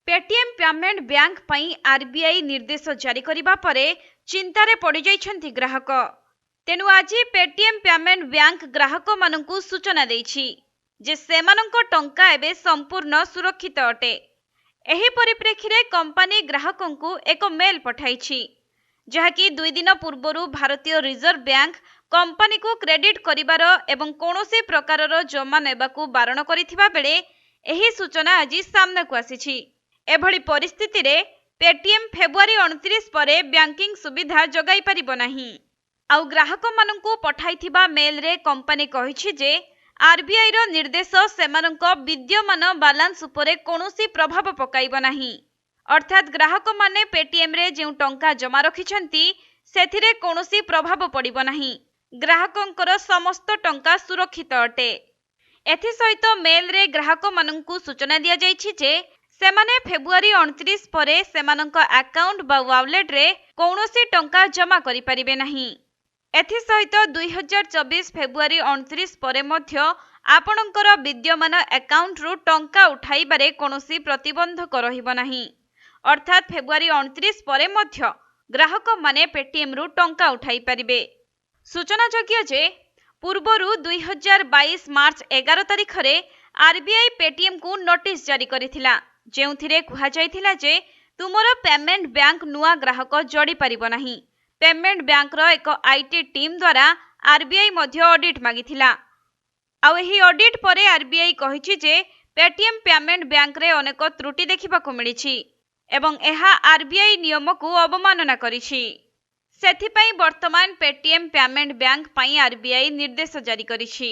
Paytm payment bank पई RBI निर्देश जारी करिबा परे चिंतारे पड़ी जाइछन्ति ग्राहक। तेनु आज पेटीएम पेमेंट बैंक ग्राहक मानकु सूचना देछि जे सेमानंको टंका एबे संपूर्ण सुरक्षित अटे। एही परिप्रेक्षी रे कंपनी ग्राहकंकु एक मेल पठाइछि जहाकि 2 दिन पूर्वरु भारतीय रिजर्व बैंक कंपनी को क्रेडिट करिबार एवं कोनोसी प्रकारर जमा नेबाकु बारण करिथिबा बेले एही सूचना आज सामना को आसीछि। एभली परिस्थिति रे पेटीएम फेब्रुआरी 29 परे बैंकिंग सुविधा जगाई परिबो नाही। आउ ग्राहक मानंकु पठाइथिबा मेल रे कंपनी कहिछि जे आरबीआई रो निर्देश सेमानंको विद्यमान बैलेंस उपरे कोनोसी प्रभाव पकाइबो नाही। अर्थात ग्राहक माने पेटीएम रे जेउ टंका जमा रखिछन्ति सेथिरे कोनोसी प्रभाव पड़िबो नाही। ग्राहकंकर समस्त टंका सुरक्षित अटे। एथि सहित मेल रे ग्राहक मानंकु सूचना दिया जाइछि जे सेमाने फेब्रुआरी 29 परे सेमानंक अकाउंट बा वालेट रे कोनोसी टंका जमा करि परिबे नाही। एथि सहित 2024 फेब्रुआरी 29 परे मध्य आपणकर विद्यमान अकाउंट रु टंका उठाइबारे कोनोसी प्रतिबंधक रहिबो नाही। अर्थात फेब्रुआरी 29 परे मध्य ग्राहक माने पेटीएम रु टंका उठाई परिबे। सूचनायोग्य जे पूर्वरु 2022 मार्च 11 तारिख रे आरबीआई पेटीएम को नोटिस जारी करिथिला जेउथिरे कुहा जायथिला जे तुमरो पेमेंट बैंक नुआ ग्राहक जोड़ी परिबो नाही। पेमेंट बैंक रो एक आईटी टीम द्वारा आरबीआई मध्य ऑडिट मागिथिला। आ एही ऑडिट परे आरबीआई कहिछि जे पेटीएम पेमेंट बैंक रे अनेक त्रुटि देखिबाकू मिलिछि एवं एहा आरबीआई नियम को अवमानना करिछि। सेथिपई वर्तमान पेटीएम पेमेंट बैंक पई आरबीआई निर्देश जारी करिछि।